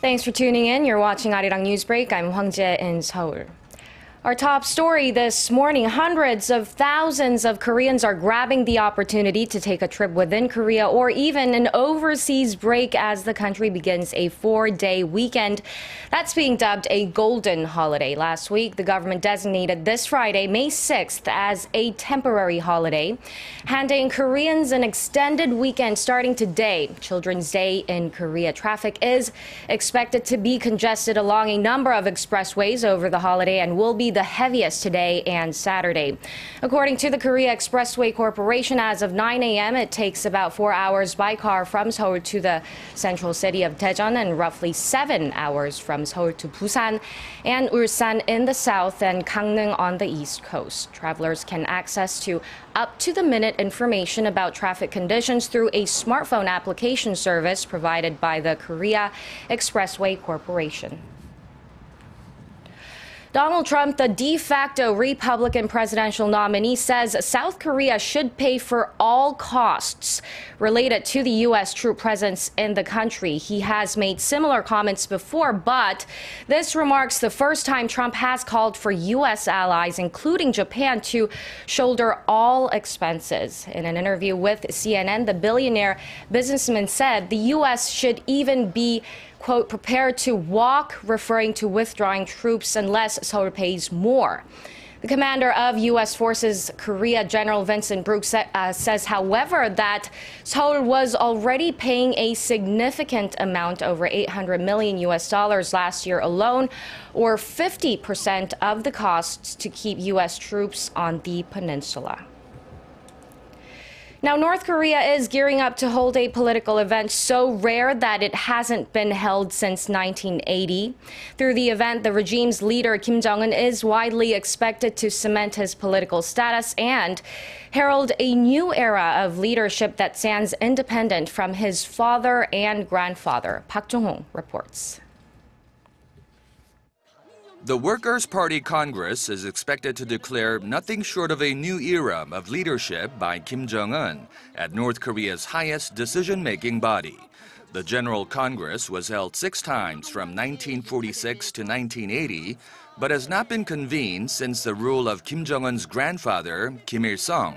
Thanks for tuning in. You're watching ARIRANG News Break. I'm Hwang Jae in Seoul. Our top story this morning, hundreds of thousands of Koreans are grabbing the opportunity to take a trip within Korea or even an overseas break as the country begins a 4-day weekend. That's being dubbed a golden holiday. Last week, the government designated this Friday, May 6th, as a temporary holiday, handing Koreans an extended weekend starting today, Children's Day in Korea. Traffic is expected to be congested along a number of expressways over the holiday and will be the heaviest today and Saturday. According to the Korea Expressway Corporation, as of 9 a.m., it takes about 4 hours by car from Seoul to the central city of Daejeon and roughly 7 hours from Seoul to Busan and Ulsan in the south and Gangneung on the east coast. Travelers can access to up-to-the-minute information about traffic conditions through a smartphone application service provided by the Korea Expressway Corporation. Donald Trump, the de facto Republican presidential nominee, says South Korea should pay for all costs related to the U.S. troop presence in the country. He has made similar comments before, but this remarks the first time Trump has called for U.S. allies, including Japan, to shoulder all expenses. In an interview with CNN, the billionaire businessman said the U.S. should even be, quote, prepared to walk, referring to withdrawing troops unless Seoul pays more. The commander of U.S. Forces Korea, General Vincent Brooks, says, however, that Seoul was already paying a significant amount, over $800 million last year alone, or 50% of the costs to keep U.S. troops on the peninsula. Now, North Korea is gearing up to hold a political event so rare that it hasn't been held since 1980. Through the event, the regime's leader, Kim Jong-un, is widely expected to cement his political status and herald a new era of leadership that stands independent from his father and grandfather. Park Jong-hong reports. The Workers' Party Congress is expected to declare nothing short of a new era of leadership by Kim Jong-un at North Korea's highest decision-making body. The General Congress was held 6 times from 1946 to 1980, but has not been convened since the rule of Kim Jong-un's grandfather, Kim Il-sung.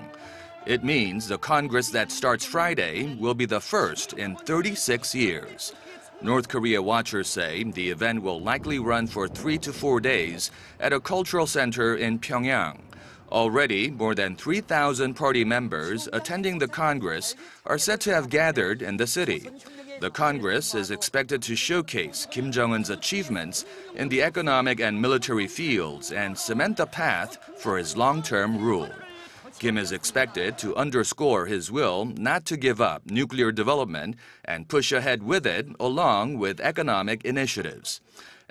It means the Congress that starts Friday will be the first in 36 years. North Korea watchers say the event will likely run for 3 to 4 days at a cultural center in Pyongyang. Already, more than 3,000 party members attending the Congress are said to have gathered in the city. The Congress is expected to showcase Kim Jong-un's achievements in the economic and military fields and cement the path for his long-term rule. Kim is expected to underscore his will not to give up nuclear development and push ahead with it along with economic initiatives.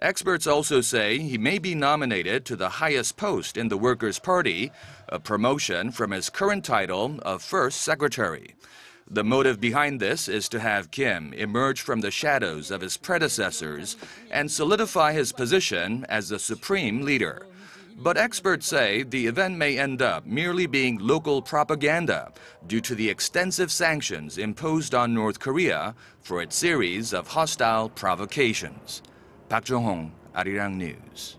Experts also say he may be nominated to the highest post in the Workers' Party, a promotion from his current title of First Secretary. The motive behind this is to have Kim emerge from the shadows of his predecessors and solidify his position as the supreme leader. But experts say the event may end up merely being local propaganda due to the extensive sanctions imposed on North Korea for its series of hostile provocations. Park Jong-hong, ARIRANG News.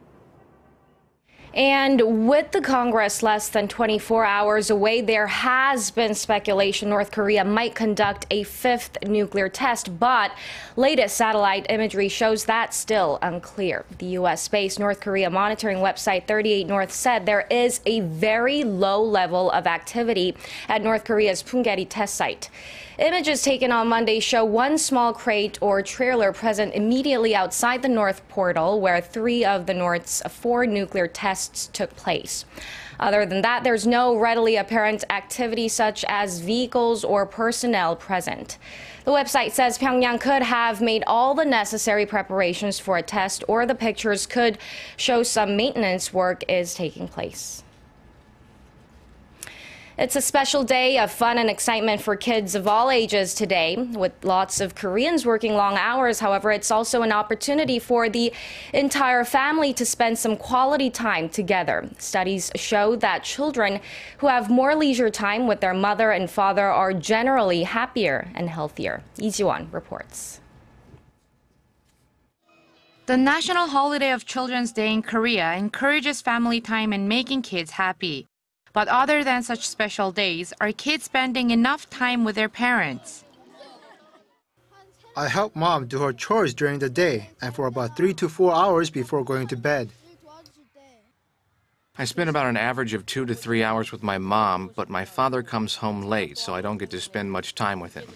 And with the Congress less than 24 hours away, there has been speculation North Korea might conduct a 5th nuclear test, but latest satellite imagery shows that's still unclear. The U.S.-based North Korea monitoring website 38 North said there is a very low level of activity at North Korea's Punggye-ri test site. Images taken on Monday show one small crate or trailer present immediately outside the North Portal, where 3 of the North's 4 nuclear tests took place. Other than that, there's no readily apparent activity such as vehicles or personnel present. The website says Pyongyang could have made all the necessary preparations for a test, or the pictures could show some maintenance work is taking place. It's a special day of fun and excitement for kids of all ages today, with lots of Koreans working long hours. However, it's also an opportunity for the entire family to spend some quality time together. Studies show that children who have more leisure time with their mother and father are generally happier and healthier. Lee Ji-won reports. The national holiday of Children's Day in Korea encourages family time and making kids happy. But other than such special days, are kids spending enough time with their parents? I help mom do her chores during the day and for about 3 to 4 hours before going to bed. I spend about an average of 2 to 3 hours with my mom, but my father comes home late, so I don't get to spend much time with him.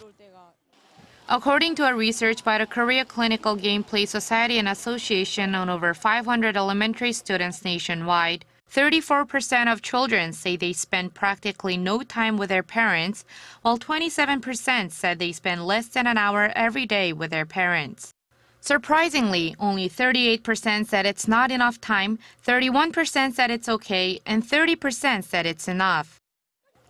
According to a research by the Korea Clinical Gameplay Society and Association on over 500 elementary students nationwide, 34% of children say they spend practically no time with their parents, while 27% said they spend less than an hour every day with their parents. Surprisingly, only 38% said it's not enough time, 31% said it's okay, and 30% said it's enough.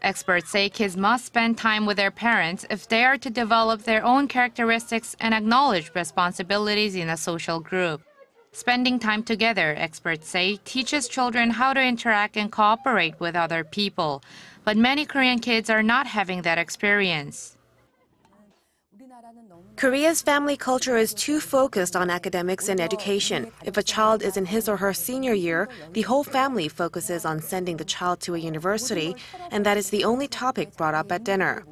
Experts say kids must spend time with their parents if they are to develop their own characteristics and acknowledge responsibilities in a social group. Spending time together, experts say, teaches children how to interact and cooperate with other people. But many Korean kids are not having that experience. Korea's family culture is too focused on academics and education. If a child is in his or her senior year, the whole family focuses on sending the child to a university, and that is the only topic brought up at dinner.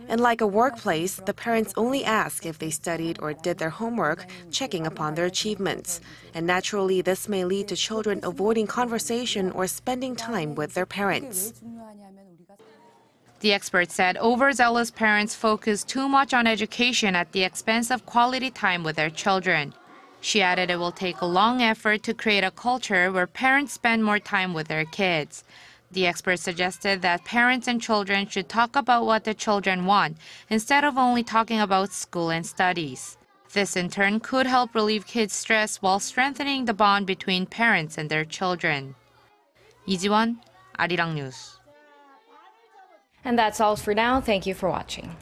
And like a workplace, the parents only ask if they studied or did their homework, checking upon their achievements. And naturally, this may lead to children avoiding conversation or spending time with their parents. The expert said overzealous parents focus too much on education at the expense of quality time with their children. She added it will take a long effort to create a culture where parents spend more time with their kids. The expert suggested that parents and children should talk about what the children want instead of only talking about school and studies. This in turn could help relieve kids' stress while strengthening the bond between parents and their children. 이지원, 아리랑 뉴스. And that's all for now. Thank you for watching.